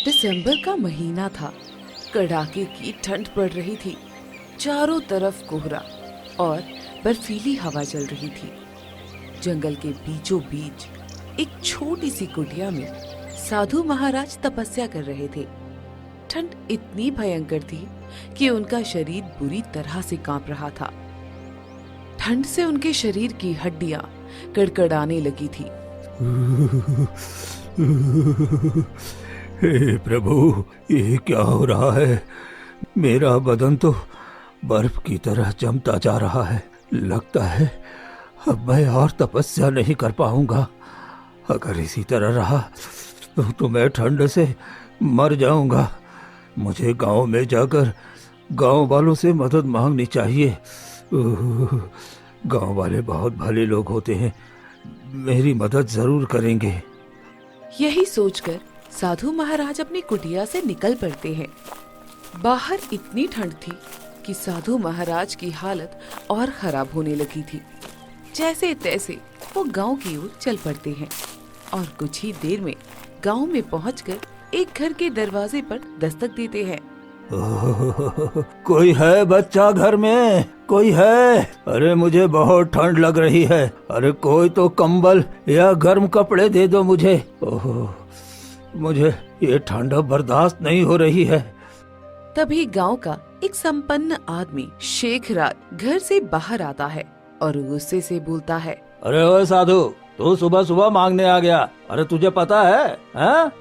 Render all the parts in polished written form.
दिसंबर का महीना था। कड़ाके की ठंड पड़ रही थी। चारों तरफ कोहरा और बर्फीली हवा चल रही थी। जंगल के बीचों बीच एक छोटी सी कुटिया में साधु महाराज तपस्या कर रहे थे। ठंड इतनी भयंकर थी कि उनका शरीर बुरी तरह से कांप रहा था। ठंड से उनके शरीर की हड्डियां कड़कड़ाने लगी थी। हे प्रभु, ये क्या हो रहा है? मेरा बदन तो बर्फ की तरह जमता जा रहा है। लगता है अब मैं और तपस्या नहीं कर पाऊंगा। अगर इसी तरह रहा तो मैं ठंड से मर जाऊंगा। मुझे गांव में जाकर गांव वालों से मदद मांगनी चाहिए। गांव वाले बहुत भले लोग होते हैं, मेरी मदद जरूर करेंगे। यही सोचकर साधु महाराज अपनी कुटिया से निकल पड़ते हैं। बाहर इतनी ठंड थी कि साधु महाराज की हालत और खराब होने लगी थी। जैसे तैसे वो गांव की ओर चल पड़ते हैं और कुछ ही देर में गांव में पहुंचकर एक घर के दरवाजे पर दस्तक देते हैं। कोई है बच्चा घर में? कोई है? अरे मुझे बहुत ठंड लग रही है। अरे कोई तो कंबल या गर्म कपड़े दे दो मुझे। ओह, मुझे ये ठंड बर्दाश्त नहीं हो रही है। तभी गांव का एक संपन्न आदमी शेख राज घर से बाहर आता है और गुस्से से बोलता है, अरे ओए साधु, तू सुबह सुबह मांगने आ गया? अरे तुझे पता है,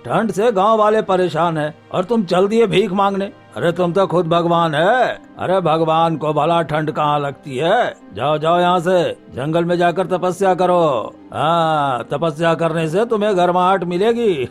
ठंड से गांव वाले परेशान हैं और तुम चल दिए भीख मांगने। अरे तुम तो खुद भगवान है। अरे भगवान को भला ठंड कहाँ लगती है? जाओ जाओ यहाँ से, जंगल में जाकर तपस्या करो। हाँ, तपस्या करने से तुम्हें गर्माहट मिलेगी।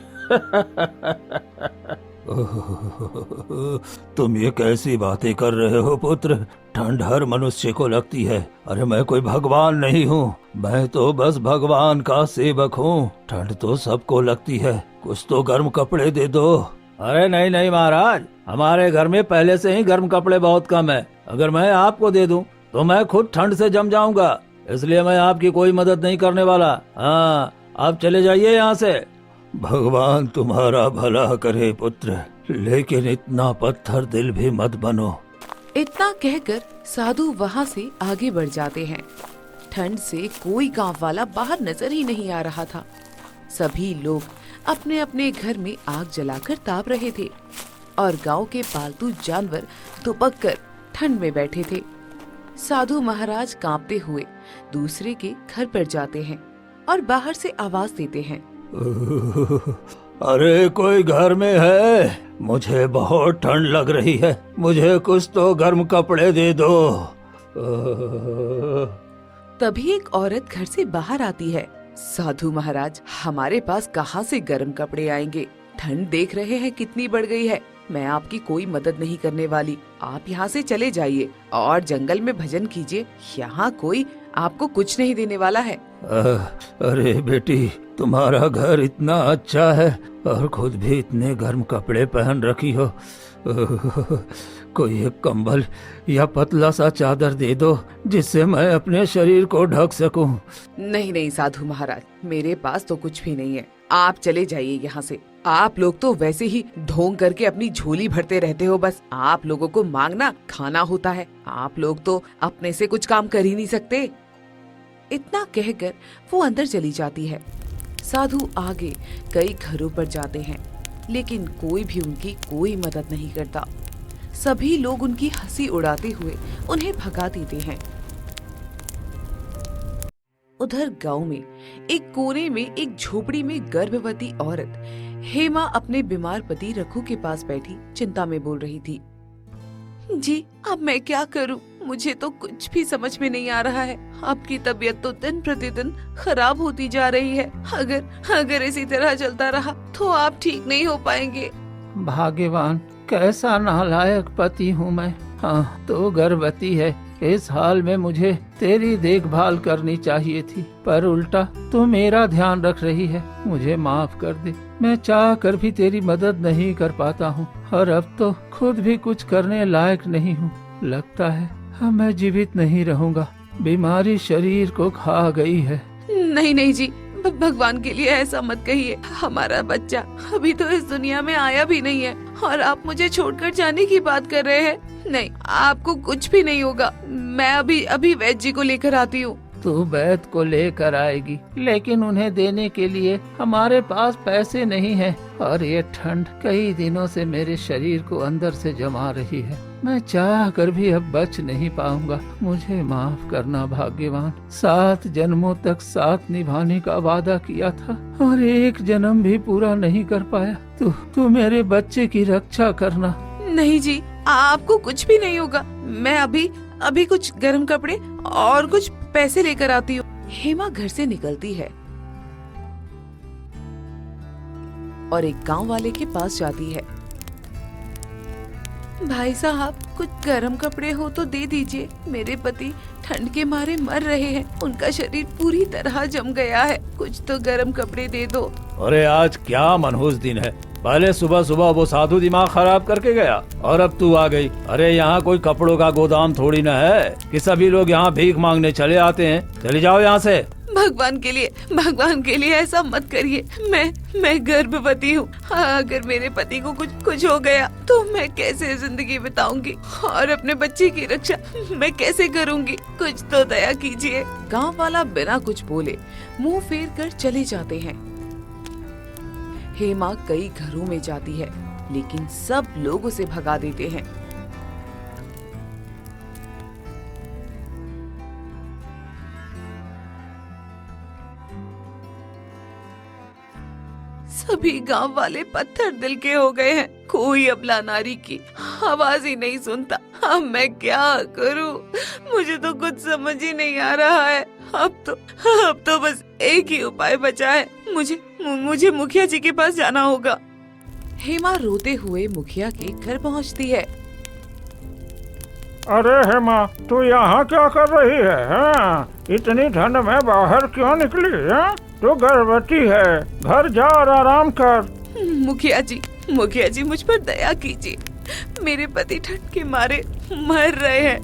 तुम ये कैसी बातें कर रहे हो पुत्र? ठंड हर मनुष्य को लगती है। अरे मैं कोई भगवान नहीं हूँ, मैं तो बस भगवान का सेवक हूँ। ठंड तो सबको लगती है, कुछ तो गर्म कपड़े दे दो। अरे नहीं नहीं महाराज, हमारे घर में पहले से ही गर्म कपड़े बहुत कम है। अगर मैं आपको दे दूं तो मैं खुद ठंड से जम जाऊंगा, इसलिए मैं आपकी कोई मदद नहीं करने वाला। हाँ, आप चले जाइए यहाँ से। भगवान तुम्हारा भला करे पुत्र, लेकिन इतना पत्थर दिल भी मत बनो। इतना कहकर साधु वहाँ से आगे बढ़ जाते हैं। ठंड से कोई गांव वाला बाहर नजर ही नहीं आ रहा था। सभी लोग अपने अपने घर में आग जलाकर ताप रहे थे और गांव के पालतू जानवर दुबक कर ठंड में बैठे थे। साधु महाराज कांपते हुए दूसरे के घर पर जाते हैं और बाहर से आवाज देते हैं, अरे कोई घर में है? मुझे बहुत ठंड लग रही है, मुझे कुछ तो गर्म कपड़े दे दो। तभी एक औरत घर से बाहर आती है। साधु महाराज, हमारे पास कहाँ से गर्म कपड़े आएंगे? ठंड देख रहे हैं कितनी बढ़ गई है। मैं आपकी कोई मदद नहीं करने वाली। आप यहाँ से चले जाइए और जंगल में भजन कीजिए। यहाँ कोई आपको कुछ नहीं देने वाला है। अरे बेटी, तुम्हारा घर इतना अच्छा है और खुद भी इतने गर्म कपड़े पहन रखी हो। कोई एक कंबल या पतला सा चादर दे दो जिससे मैं अपने शरीर को ढक सकूं। नहीं नहीं साधु महाराज, मेरे पास तो कुछ भी नहीं है। आप चले जाइए यहाँ से। आप लोग तो वैसे ही ढोंग करके अपनी झोली भरते रहते हो। बस आप लोगों को मांगना खाना होता है। आप लोग तो अपने से कुछ काम कर ही नहीं सकते। इतना कहकर वो अंदर चली जाती है। साधु आगे कई घरों पर जाते हैं, लेकिन कोई भी उनकी कोई मदद नहीं करता। सभी लोग उनकी हंसी उड़ाते हुए उन्हें भगा देते हैं। उधर गांव में एक कोने में एक झोपड़ी में गर्भवती औरत हेमा अपने बीमार पति रघु के पास बैठी चिंता में बोल रही थी। जी, अब मैं क्या करूं? मुझे तो कुछ भी समझ में नहीं आ रहा है। आपकी तबीयत तो दिन प्रतिदिन खराब होती जा रही है। अगर इसी तरह चलता रहा तो आप ठीक नहीं हो पाएंगे। भाग्यवान, कैसा नालायक पति हूँ मैं। हाँ, तो गर्भवती है। इस हाल में मुझे तेरी देखभाल करनी चाहिए थी, पर उल्टा तू मेरा ध्यान रख रही है। मुझे माफ कर दे। मैं चाह कर भी तेरी मदद नहीं कर पाता हूँ और अब तो खुद भी कुछ करने लायक नहीं हूँ। लगता है अब मैं जीवित नहीं रहूँगा। बीमारी शरीर को खा गई है। नहीं नहीं जी, भगवान के लिए ऐसा मत कहिए। हमारा बच्चा अभी तो इस दुनिया में आया भी नहीं है और आप मुझे छोड़कर जाने की बात कर रहे हैं। नहीं, आपको कुछ भी नहीं होगा। मैं अभी वैद्य जी को लेकर आती हूँ। तू वैद्य को लेकर आएगी, लेकिन उन्हें देने के लिए हमारे पास पैसे नहीं हैं और ये ठंड कई दिनों से मेरे शरीर को अंदर से जमा रही है। मैं चाह कर भी अब बच नहीं पाऊंगा। मुझे माफ करना भाग्यवान। 7 जन्मों तक साथ निभाने का वादा किया था और एक जन्म भी पूरा नहीं कर पाया। तू मेरे बच्चे की रक्षा करना। नहीं जी, आपको कुछ भी नहीं होगा। मैं अभी कुछ गर्म कपड़े और कुछ पैसे लेकर आती हूँ। हेमा घर से निकलती है और एक गांव वाले के पास जाती है। भाई साहब, कुछ गर्म कपड़े हो तो दे दीजिए। मेरे पति ठंड के मारे मर रहे हैं। उनका शरीर पूरी तरह जम गया है। कुछ तो गर्म कपड़े दे दो। अरे आज क्या मनहूस दिन है। पहले सुबह सुबह वो साधु दिमाग खराब करके गया और अब तू आ गई। अरे यहाँ कोई कपड़ों का गोदाम थोड़ी न है कि सभी लोग यहाँ भीख मांगने चले आते हैं। चले जाओ यहाँ से। भगवान के लिए ऐसा मत करिए। मैं गर्भवती हूँ। अगर मेरे पति को कुछ हो गया तो मैं कैसे जिंदगी बिताऊंगी और अपने बच्चे की रक्षा मैं कैसे करूंगी? कुछ तो दया कीजिए। गांव वाला बिना कुछ बोले मुंह फेर कर चले जाते हैं। हेमा कई घरों में जाती है, लेकिन सब लोग उसे भगा देते हैं। सभी गांव वाले पत्थर दिल के हो गए हैं। कोई अबला नारी की आवाज ही नहीं सुनता। अब मैं क्या करूं? मुझे तो कुछ समझ ही नहीं आ रहा है। अब तो बस एक ही उपाय बचा है। मुझे मुखिया जी के पास जाना होगा। हेमा रोते हुए मुखिया के घर पहुंचती है। अरे हेमा, तू यहाँ क्या कर रही है? हाँ? इतनी ठंड में बाहर क्यों निकली? हाँ? तू गर्भवती है। घर जा और आराम कर। मुखिया जी मुझ पर दया कीजिए। मेरे पति ठंड के मारे मर रहे हैं।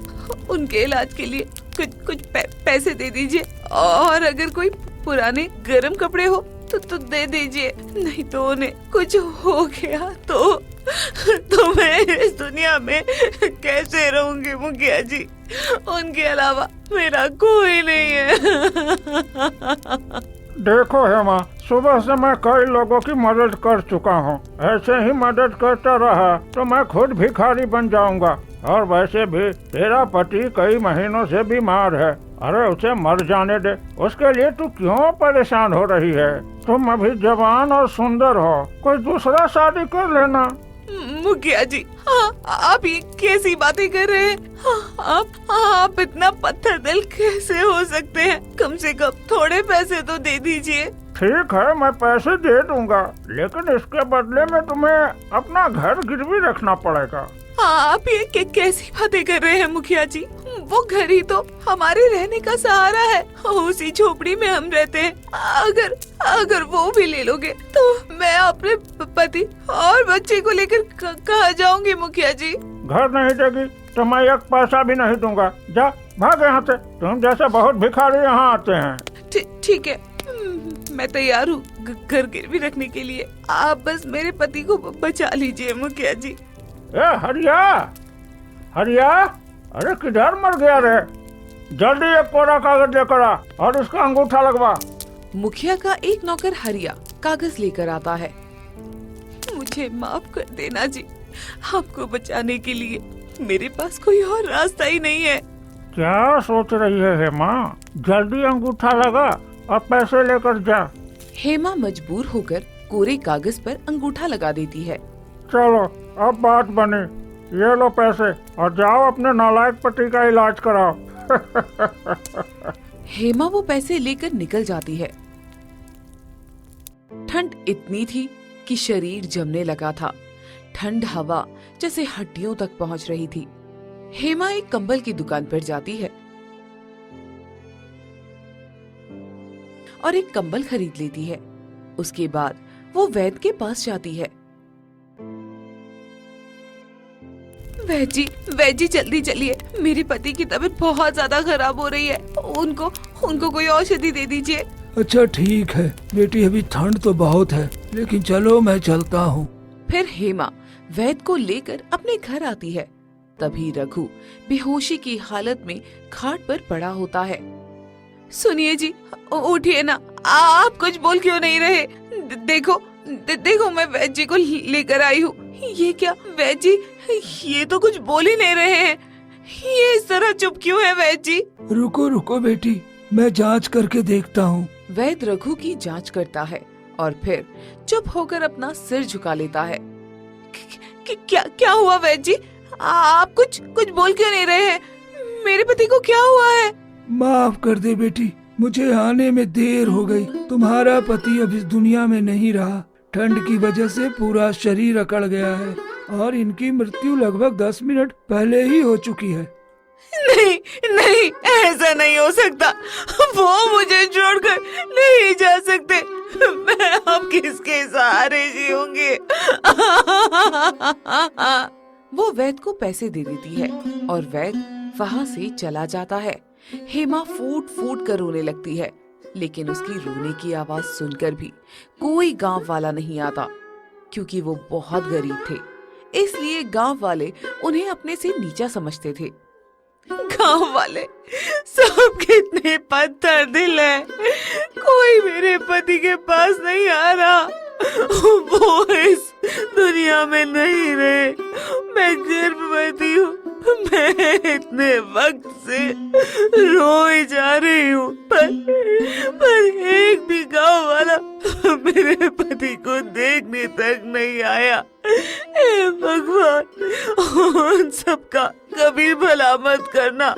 उनके इलाज के लिए कुछ पैसे दे दीजिए और अगर कोई पुराने गर्म कपड़े हो तो दे दीजिए। नहीं तो उन्हें कुछ हो गया तो मैं इस दुनिया में कैसे रहूंगी मुखिया जी? उनके अलावा मेरा कोई नहीं है। देखो हेमा, सुबह से मैं कई लोगों की मदद कर चुका हूँ। ऐसे ही मदद करता रहा तो मैं खुद भिखारी बन जाऊंगा। और वैसे भी तेरा पति कई महीनों से बीमार है। अरे उसे मर जाने दे। उसके लिए तू क्यों परेशान हो रही है? तुम अभी जवान और सुंदर हो। कोई दूसरा शादी कर लेना। मुखिया जी, आप ये कैसी बातें कर रहे हैं? आप इतना पत्थर दिल कैसे हो सकते हैं? कम से कम थोड़े पैसे तो दे दीजिए। ठीक है, मैं पैसे दे दूंगा, लेकिन इसके बदले में तुम्हें अपना घर गिरवी रखना पड़ेगा। आप ये कैसी बातें कर रहे हैं मुखिया जी? वो घर ही तो हमारे रहने का सहारा है। उसी झोपड़ी में हम रहते हैं। अगर वो भी ले लोगे तो मैं अपने पति और बच्चे को लेकर कहाँ जाऊंगी मुखिया जी? घर नहीं देगी तो मैं एक पैसा भी नहीं दूंगा। जा भाग यहाँ से। तुम जैसे बहुत भिखारी यहाँ आते हैं। ठीक है, मैं तैयार हूँ घर गिरवी रखने के लिए। आप बस मेरे पति को बचा लीजिए मुखिया जी। ए हरिया, अरे किधर मर गया रे? जल्दी एक कोरा कागज लेकर आ और उसका अंगूठा लगवा। मुखिया का एक नौकर हरिया कागज लेकर आता है। मुझे माफ कर देना जी। आपको बचाने के लिए मेरे पास कोई और रास्ता ही नहीं है। क्या सोच रही है हेमा? जल्दी अंगूठा लगा और पैसे लेकर जा। हेमा मजबूर होकर कोरे कागज पर अंगूठा लगा देती है। चलो अब बात बनी। ये लो पैसे और जाओ अपने नालायक पति का इलाज कराओ। हेमा वो पैसे लेकर निकल जाती है। ठंड इतनी थी कि शरीर जमने लगा था। ठंड हवा जैसे हड्डियों तक पहुंच रही थी। हेमा एक कंबल की दुकान पर जाती है और एक कंबल खरीद लेती है। उसके बाद वो वैद्य के पास जाती है। वैद्य जी जल्दी चलिए। मेरे पति की तबीयत बहुत ज्यादा खराब हो रही है। उनको कोई औषधि दे दीजिए। अच्छा ठीक है बेटी, अभी ठंड तो बहुत है, लेकिन चलो मैं चलता हूँ। फिर हेमा वैद्य को लेकर अपने घर आती है। तभी रघु बेहोशी की हालत में खाट पर पड़ा होता है। सुनिए जी, उठिए ना, आप कुछ बोल क्यों नहीं रहे? देखो मैं वैद्य जी को लेकर आई हूँ। ये क्या वैद्य जी, ये तो कुछ बोल ही नहीं रहे हैं। ये इस तरह चुप क्यों है वैद्य जी? रुको रुको बेटी, मैं जांच करके देखता हूँ। वैद्य रघु की जांच करता है और फिर चुप होकर अपना सिर झुका लेता है। क्या हुआ वैद्य जी? आप कुछ बोल क्यों नहीं रहे हैं? मेरे पति को क्या हुआ है? माफ कर दे बेटी, मुझे आने में देर हो गई। तुम्हारा पति अब इस दुनिया में नहीं रहा। ठंड की वजह से पूरा शरीर अकड़ गया है और इनकी मृत्यु लगभग 10 मिनट पहले ही हो चुकी है। नहीं, ऐसा नहीं हो सकता। वो मुझे छोड़कर नहीं जा सकते। मैं अब किसके सहारे जीऊंगी? वो वैद्य को पैसे दे देती है और वैद्य वहाँ से चला जाता है। हेमा फूट फूट कर रोने लगती है, लेकिन उसकी रोने की आवाज सुनकर भी कोई गांव वाला नहीं आता, क्योंकि वो बहुत गरीब थे। इसलिए गांव वाले उन्हें अपने से नीचा समझते थे। गांव वाले सब कितने पत्थर दिल है, कोई मेरे पति के पास नहीं आ रहा। वो इस दुनिया में नहीं रहे। मैं गर्भवती हूँ। मैं इतने वक्त से रोई जा रही हूँ, पर एक भी गांव वाला मेरे पति को देखने तक नहीं आया। हे भगवान, उन सबका कभी भला मत करना,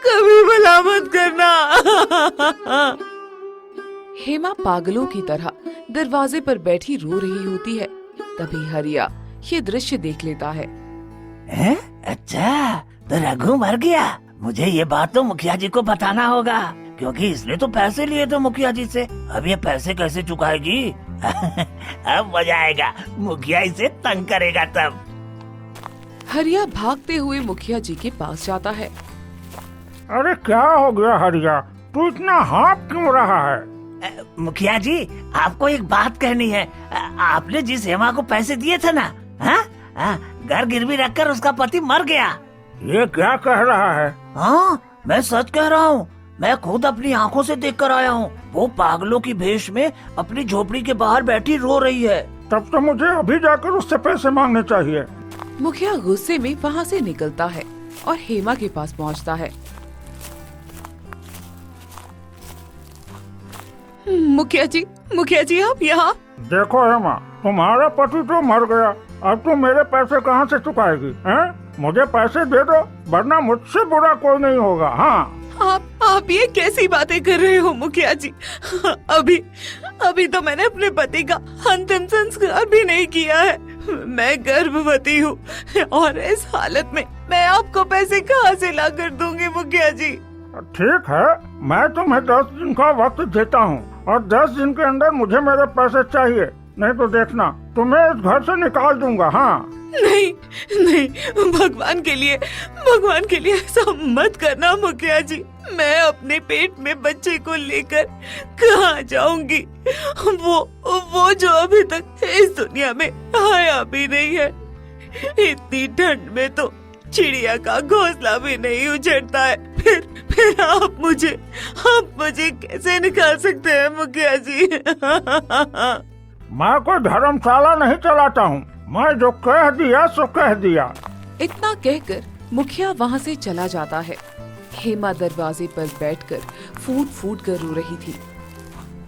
कभी भला मत करना। हेमा पागलों की तरह दरवाजे पर बैठी रो रही होती है। तभी हरिया ये दृश्य देख लेता है। हैं? अच्छा, तो रघु मर गया। मुझे ये बात तो मुखिया जी को बताना होगा, क्योंकि इसने तो पैसे लिए थे मुखिया जी से। अब ये पैसे कैसे चुकाएगी? अब मजा आएगा, मुखिया इसे तंग करेगा तब। हरिया भागते हुए मुखिया जी के पास जाता है। अरे क्या हो गया हरिया, तू इतना हाँफ क्यों रहा है? मुखिया जी, आपको एक बात कहनी है। आपने जिस हेमा को पैसे दिए थे ना, घर गिरवी रखकर उसका पति मर गया। ये क्या कह रहा है? हाँ, मैं सच कह रहा हूँ। मैं खुद अपनी आंखों से देख कर आया हूँ। वो पागलों की भेष में अपनी झोपड़ी के बाहर बैठी रो रही है। तब तो मुझे अभी जाकर उससे पैसे मांगने चाहिए। मुखिया गुस्से में वहाँ से निकलता है और हेमा के पास पहुँचता है। मुखिया जी आप यहाँ? देखो हेमा, तुम्हारा पति तो मर गया, अब तुम मेरे पैसे कहाँ से चुकाएगी? हैं? मुझे पैसे दे दो, वरना मुझसे बुरा कोई नहीं होगा। हाँ, आप ये कैसी बातें कर रहे हो मुखिया जी? अभी तो मैंने अपने पति का अंतिम संस्कार भी नहीं किया है। मैं गर्भवती हूँ और इस हालत में मैं आपको पैसे कहाँ से ला कर दूंगी मुखिया जी? ठीक है, मैं तुम्हें 10 दिन का वक्त देता हूँ और 10 दिन के अंदर मुझे मेरे पैसे चाहिए, नहीं तो देखना तुम्हें इस घर से निकाल दूंगा। हाँ, नहीं, भगवान के लिए ऐसा मत करना मुखिया जी। मैं अपने पेट में बच्चे को लेकर कहाँ जाऊंगी? वो जो अभी तक इस दुनिया में आया भी नहीं है। इतनी ठंड में तो चिड़िया का घोंसला भी नहीं उजड़ता है। फिर आप मुझे कैसे निकाल सकते हैं मुखिया जी? मैं कोई धर्मशाला नहीं चलाता हूँ, मैं जो कह दिया सो कह दिया। इतना कहकर मुखिया वहाँ से चला जाता है। हेमा दरवाजे पर बैठकर फूट फूट कर रो रही थी।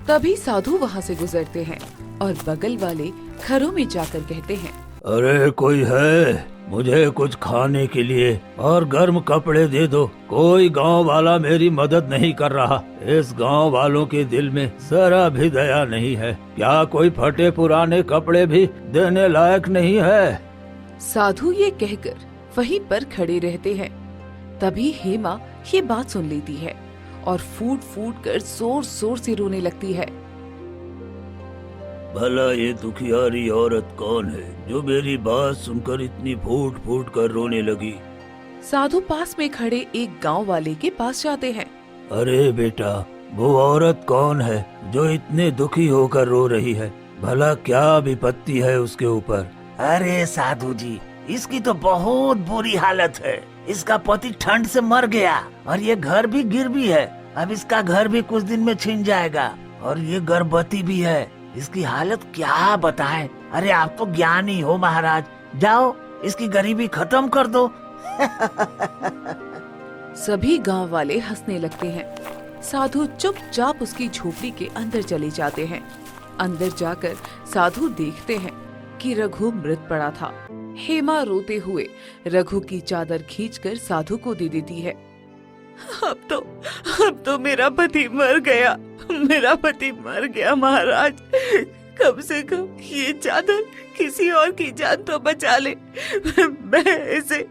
तभी साधु वहाँ से गुजरते हैं और बगल वाले घरों में जाकर कहते हैं, अरे कोई है? मुझे कुछ खाने के लिए और गर्म कपड़े दे दो। कोई गांव वाला मेरी मदद नहीं कर रहा। इस गांव वालों के दिल में जरा भी दया नहीं है। क्या कोई फटे पुराने कपड़े भी देने लायक नहीं है? साधु ये कहकर वहीं पर खड़े रहते हैं। तभी हेमा ये बात सुन लेती है और फूट फूट कर जोर जोर से रोने लगती है। भला ये दुखियारी औरत कौन है जो मेरी बात सुनकर इतनी फूट फूट कर रोने लगी? साधु पास में खड़े एक गांव वाले के पास जाते हैं। अरे बेटा, वो औरत कौन है जो इतने दुखी होकर रो रही है? भला क्या विपत्ति है उसके ऊपर? अरे साधु जी, इसकी तो बहुत बुरी हालत है। इसका पति ठंड से मर गया और ये घर भी गिरवी है। अब इसका घर भी कुछ दिन में छिन जाएगा और ये गर्भवती भी है। इसकी हालत क्या बताएं। अरे आप तो ज्ञानी हो महाराज, जाओ इसकी गरीबी खत्म कर दो। सभी गांव वाले हंसने लगते हैं। साधु चुपचाप उसकी झोपड़ी के अंदर चले जाते हैं। अंदर जाकर साधु देखते हैं कि रघु मृत पड़ा था। हेमा रोते हुए रघु की चादर खींचकर साधु को दे देती है। अब तो मेरा पति मर गया, मेरा पति मर गया महाराज। कम से कम ये चादर किसी और की जान तो बचा ले। मैं इसे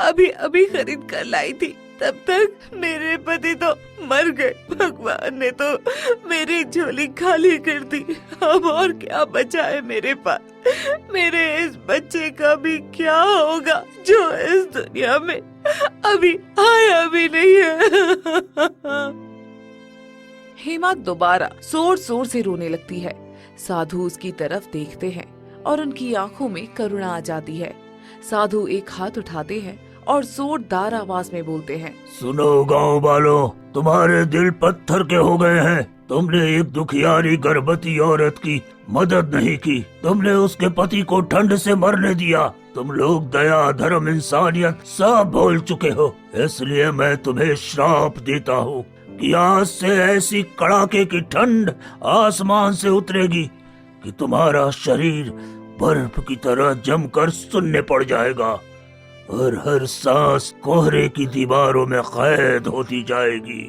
अभी अभी खरीद कर लाई थी, तब तक मेरे पति तो मर गए। भगवान ने तो मेरी झोली खाली कर दी। अब और क्या बचा है मेरे पास? मेरे इस बच्चे का भी क्या होगा जो इस दुनिया में अभी आया भी नहीं है। हेमा दोबारा जोर जोर से रोने लगती है। साधु उसकी तरफ देखते हैं और उनकी आंखों में करुणा आ जाती है। साधु एक हाथ उठाते हैं और जोरदार आवाज में बोलते हैं, सुनो गांव वालों, तुम्हारे दिल पत्थर के हो गए हैं। तुमने एक दुखियारी गर्भवती औरत की मदद नहीं की। तुमने उसके पति को ठंड से मरने दिया। तुम लोग दया, धर्म, इंसानियत सब भूल चुके हो। इसलिए मैं तुम्हें श्राप देता हूँ कि आज से ऐसी कड़ाके की ठंड आसमान से उतरेगी कि तुम्हारा शरीर बर्फ की तरह जमकर सुन्ने पड़ जाएगा और हर सांस कोहरे की दीवारों में कैद होती जाएगी।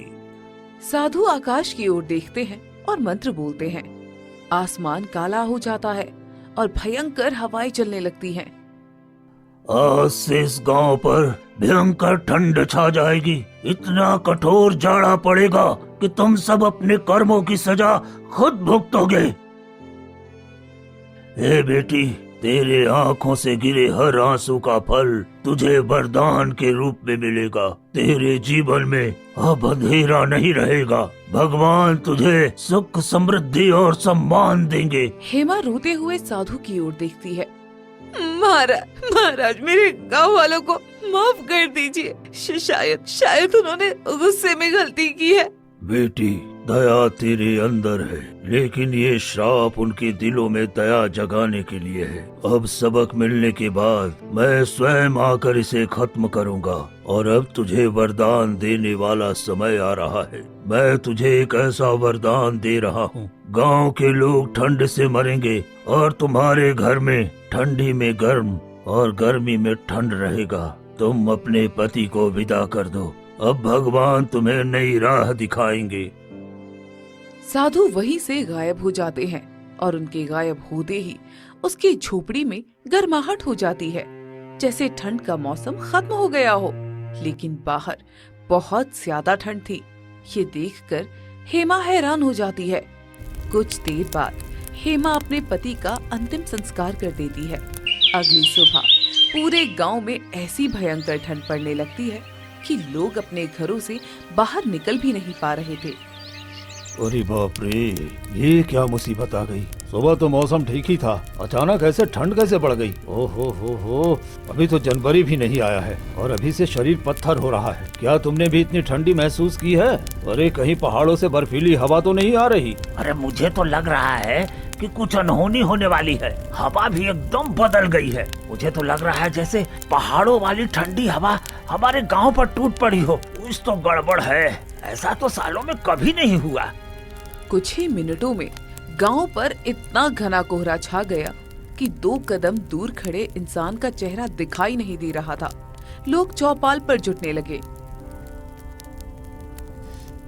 साधु आकाश की ओर देखते हैं और मंत्र बोलते हैं। आसमान काला हो जाता है और भयंकर हवाएं चलने लगती हैं। आज से इस गांव पर भयंकर ठंड छा जाएगी। इतना कठोर जाड़ा पड़ेगा कि तुम सब अपने कर्मों की सजा खुद भुगतोगे। हे बेटी, तेरे आंखों से गिरे हर आंसू का फल तुझे वरदान के रूप में मिलेगा। तेरे जीवन में अब अंधेरा नहीं रहेगा। भगवान तुझे सुख, समृद्धि और सम्मान देंगे। हेमा रोते हुए साधु की ओर देखती है। महाराज मेरे गांव वालों को माफ कर दीजिए। शायद उन्होंने गुस्से में गलती की है। बेटी, दया तेरे अंदर है, लेकिन ये श्राप उनके दिलों में दया जगाने के लिए है। अब सबक मिलने के बाद मैं स्वयं आकर इसे खत्म करूंगा और अब तुझे वरदान देने वाला समय आ रहा है। मैं तुझे एक ऐसा वरदान दे रहा हूँ। गांव के लोग ठंड से मरेंगे और तुम्हारे घर में ठंडी में गर्म और गर्मी में ठंड रहेगा। तुम अपने पति को विदा कर दो। अब भगवान तुम्हें नई राह दिखाएंगे। साधु वहीं से गायब हो जाते हैं और उनके गायब होते ही उसकी झोपड़ी में गर्माहट हो जाती है, जैसे ठंड का मौसम खत्म हो गया हो। लेकिन बाहर बहुत ज्यादा ठंड थी। ये देखकर हेमा हैरान हो जाती है। कुछ देर बाद हेमा अपने पति का अंतिम संस्कार कर देती है। अगली सुबह पूरे गांव में ऐसी भयंकर ठंड पड़ने लगती है कि लोग अपने घरों से बाहर निकल भी नहीं पा रहे थे। अरे बाप रे, ये क्या मुसीबत आ गई। सुबह तो मौसम ठीक ही था, अचानक ऐसे ठंड कैसे बढ़ गई। ओहो हो, अभी तो जनवरी भी नहीं आया है और अभी से शरीर पत्थर हो रहा है। क्या तुमने भी इतनी ठंडी महसूस की है? अरे कहीं पहाड़ों से बर्फीली हवा तो नहीं आ रही? अरे मुझे तो लग रहा है कि कुछ अनहोनी होने वाली है। हवा भी एकदम बदल गई है। मुझे तो लग रहा है जैसे पहाड़ों वाली ठंडी हवा हमारे गांव पर टूट पड़ी हो। कुछ तो गड़बड़ है। ऐसा तो सालों में कभी नहीं हुआ। कुछ ही मिनटों में गांव पर इतना घना कोहरा छा गया कि 2 कदम दूर खड़े इंसान का चेहरा दिखाई नहीं दे रहा था। लोग चौपाल पर जुटने लगे।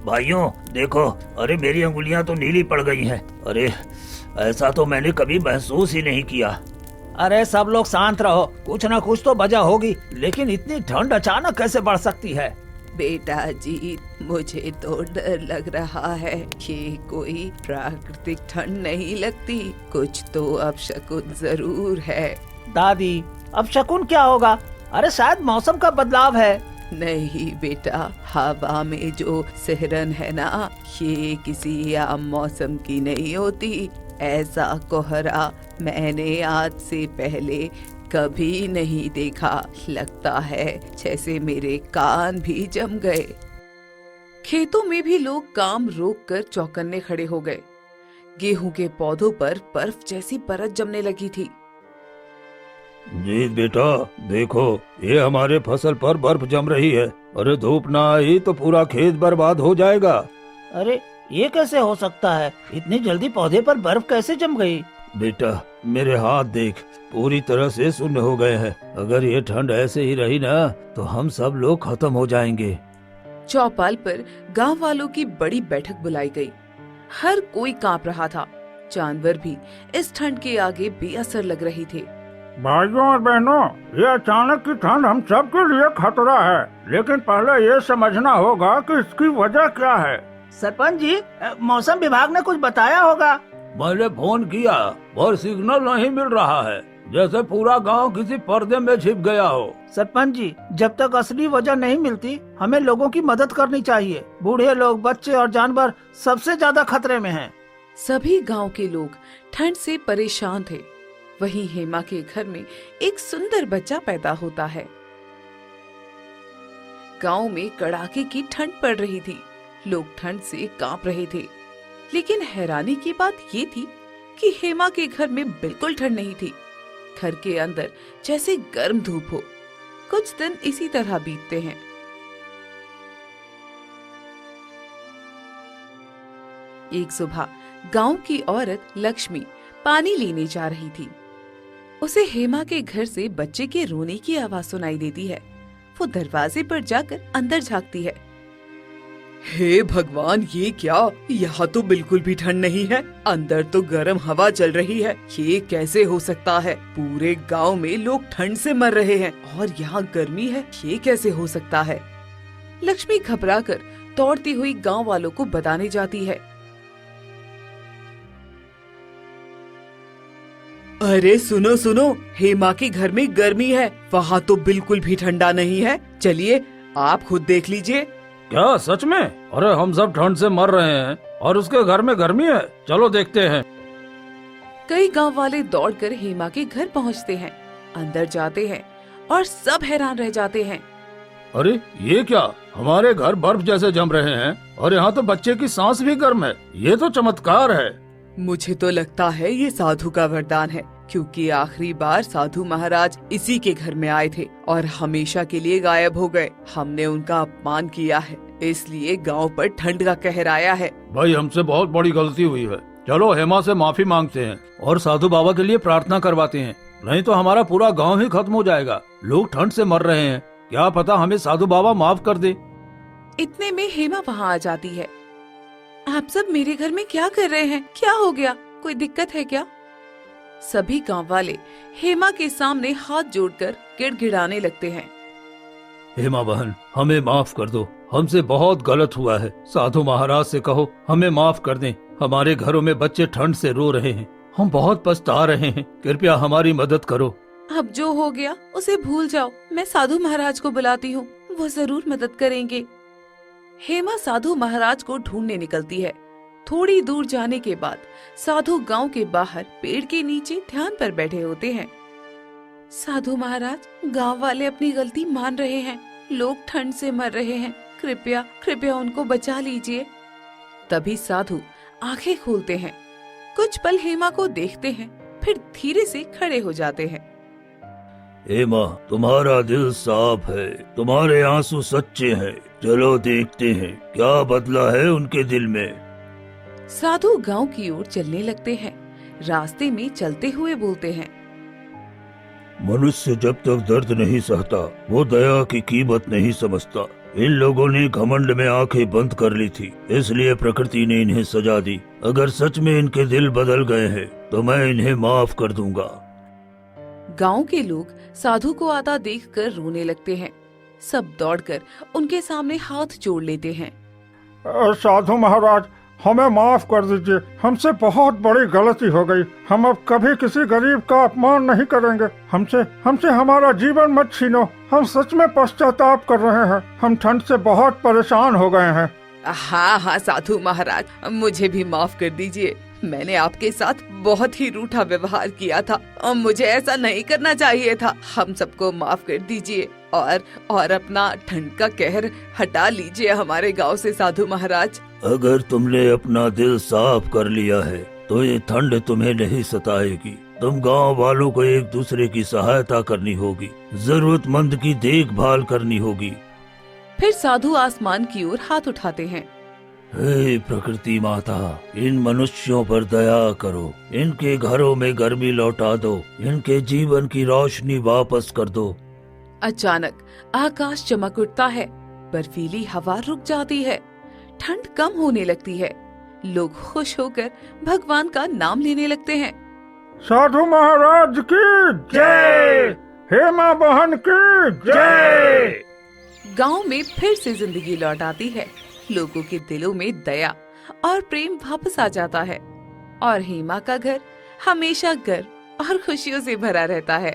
भाइयों देखो, अरे मेरी अंगुलियां तो नीली पड़ गई हैं। अरे ऐसा तो मैंने कभी महसूस ही नहीं किया। अरे सब लोग शांत रहो, कुछ ना कुछ तो वजह होगी, लेकिन इतनी ठंड अचानक कैसे बढ़ सकती है? बेटा जी, मुझे तो डर लग रहा है। ये कोई प्राकृतिक ठंड नहीं लगती, कुछ तो अपशकुन जरूर है। दादी, अब शकुन क्या होगा? अरे शायद मौसम का बदलाव है। नहीं बेटा, हवा में जो सिहरन है ना, ये किसी आम मौसम की नहीं होती। ऐसा कोहरा मैंने आज से पहले कभी नहीं देखा। लगता है जैसे मेरे कान भी जम गए। खेतों में भी लोग काम रोक कर चौकन्ने खड़े हो गए। गेहूं के पौधों पर बर्फ जैसी परत जमने लगी थी। जीत बेटा, देखो ये हमारे फसल पर बर्फ जम रही है। अरे धूप ना आई तो पूरा खेत बर्बाद हो जाएगा। अरे ये कैसे हो सकता है? इतनी जल्दी पौधे पर बर्फ कैसे जम गई? बेटा मेरे हाथ देख, पूरी तरह से सुन्न हो गए हैं। अगर ये ठंड ऐसे ही रही ना तो हम सब लोग खत्म हो जाएंगे। चौपाल पर गांव वालों की बड़ी बैठक बुलाई गई। हर कोई कांप रहा था। जानवर भी इस ठंड के आगे बेअसर लग रही थे। भाइयों और बहनों, ये अचानक की ठंड हम सब के लिए खतरा है, लेकिन पहले ये समझना होगा कि इसकी वजह क्या है। सरपंच जी, मौसम विभाग ने कुछ बताया होगा। मैंने फोन किया और सिग्नल नहीं मिल रहा है, जैसे पूरा गांव किसी पर्दे में छिप गया हो। सरपंच जी, जब तक असली वजह नहीं मिलती हमें लोगों की मदद करनी चाहिए। बूढ़े लोग, बच्चे और जानवर सबसे ज्यादा खतरे में हैं। सभी गांव के लोग ठंड से परेशान थे। वहीं हेमा के घर में एक सुंदर बच्चा पैदा होता है। गांव में कड़ाके की ठंड पड़ रही थी। लोग ठंड से कांप रहे थे। लेकिन हैरानी की बात ये थी कि हेमा के घर में बिल्कुल ठंड नहीं थी। घर के अंदर जैसे गर्म धूप हो। कुछ दिन इसी तरह बीतते हैं। एक सुबह गांव की औरत लक्ष्मी पानी लेने जा रही थी। उसे हेमा के घर से बच्चे के रोने की आवाज सुनाई देती है। वो दरवाजे पर जाकर अंदर झांकती है। हे भगवान, ये क्या? यहाँ तो बिल्कुल भी ठंड नहीं है। अंदर तो गर्म हवा चल रही है। ये कैसे हो सकता है? पूरे गांव में लोग ठंड से मर रहे हैं और यहाँ गर्मी है। ये कैसे हो सकता है? लक्ष्मी घबराकर दौड़ती हुई गांव वालों को बताने जाती है। अरे सुनो सुनो, हेमा के घर में गर्मी है, वहाँ तो बिल्कुल भी ठंडा नहीं है। चलिए आप खुद देख लीजिए। क्या सच में? अरे हम सब ठंड से मर रहे हैं और उसके घर में गर्मी है। चलो देखते हैं। कई गांव वाले दौड़कर हेमा के घर पहुँचते हैं। अंदर जाते हैं और सब हैरान रह जाते हैं। अरे ये क्या? हमारे घर बर्फ जैसे जम रहे हैं और यहाँ तो बच्चे की सांस भी गर्म है। ये तो चमत्कार है। मुझे तो लगता है ये साधु का वरदान है, क्योंकि आखिरी बार साधु महाराज इसी के घर में आए थे और हमेशा के लिए गायब हो गए। हमने उनका अपमान किया है, इसलिए गांव पर ठंड का कहर आया है। भाई हमसे बहुत बड़ी गलती हुई है। चलो हेमा से माफी मांगते हैं और साधु बाबा के लिए प्रार्थना करवाते हैं, नहीं तो हमारा पूरा गांव ही खत्म हो जाएगा। लोग ठंड से मर रहे हैं, क्या पता हमें साधु बाबा माफ कर दे। इतने में हेमा वहाँ आ जाती है। आप सब मेरे घर में क्या कर रहे हैं? क्या हो गया? कोई दिक्कत है क्या? सभी गांव वाले हेमा के सामने हाथ जोड़कर गिड़गिड़ाने लगते हैं। हेमा बहन, हमें माफ कर दो, हमसे बहुत गलत हुआ है। साधु महाराज से कहो हमें माफ कर दें। हमारे घरों में बच्चे ठंड से रो रहे हैं, हम बहुत पछता रहे हैं। कृपया हमारी मदद करो। अब जो हो गया उसे भूल जाओ। मैं साधु महाराज को बुलाती हूँ, वो जरूर मदद करेंगे। हेमा साधु महाराज को ढूंढने निकलती है। थोड़ी दूर जाने के बाद साधु गांव के बाहर पेड़ के नीचे ध्यान पर बैठे होते हैं। साधु महाराज, गांव वाले अपनी गलती मान रहे हैं। लोग ठंड से मर रहे हैं। कृपया कृपया उनको बचा लीजिए। तभी साधु आंखें खोलते हैं। कुछ पल हेमा को देखते हैं, फिर धीरे से खड़े हो जाते हैं। हेमा, तुम्हारा दिल साफ है, तुम्हारे आंसू सच्चे हैं। चलो देखते हैं क्या बदला है उनके दिल में। साधु गांव की ओर चलने लगते हैं। रास्ते में चलते हुए बोलते हैं। मनुष्य जब तक दर्द नहीं सहता वो दया की कीमत नहीं समझता। इन लोगों ने घमंड में आंखें बंद कर ली थी, इसलिए प्रकृति ने इन्हें सजा दी। अगर सच में इनके दिल बदल गए हैं तो मैं इन्हें माफ कर दूंगा। गांव के लोग साधु को आता देखकर रोने लगते हैं। सब दौड़कर उनके सामने हाथ जोड़ लेते हैं। साधु महाराज, हमें माफ कर दीजिए, हमसे बहुत बड़ी गलती हो गई। हम अब कभी किसी गरीब का अपमान नहीं करेंगे। हमसे हमसे हमारा जीवन मत छीनो। हम सच में पश्चाताप कर रहे हैं। हम ठंड से बहुत परेशान हो गए हैं। हाँ हाँ साधु महाराज, मुझे भी माफ कर दीजिए। मैंने आपके साथ बहुत ही रूठा व्यवहार किया था और मुझे ऐसा नहीं करना चाहिए था। हम सबको माफ कर दीजिए और अपना ठंड का कहर हटा लीजिए हमारे गांव से साधु महाराज। अगर तुमने अपना दिल साफ कर लिया है तो ये ठंड तुम्हें नहीं सताएगी। तुम गांव वालों को एक दूसरे की सहायता करनी होगी, जरूरतमंद की देखभाल करनी होगी। फिर साधु आसमान की ओर हाथ उठाते हैं। हे प्रकृति माता, इन मनुष्यों पर दया करो, इनके घरों में गर्मी लौटा दो, इनके जीवन की रोशनी वापस कर दो। अचानक आकाश चमक उठता है, बर्फीली हवा रुक जाती है, ठंड कम होने लगती है। लोग खुश होकर भगवान का नाम लेने लगते हैं। साधु महाराज की जय, हे माँ बहन की जय। गांव में फिर से जिंदगी लौट आती है। लोगों के दिलों में दया और प्रेम वापस आ जाता है और हेमा का घर हमेशा गर्व और खुशियों से भरा रहता है।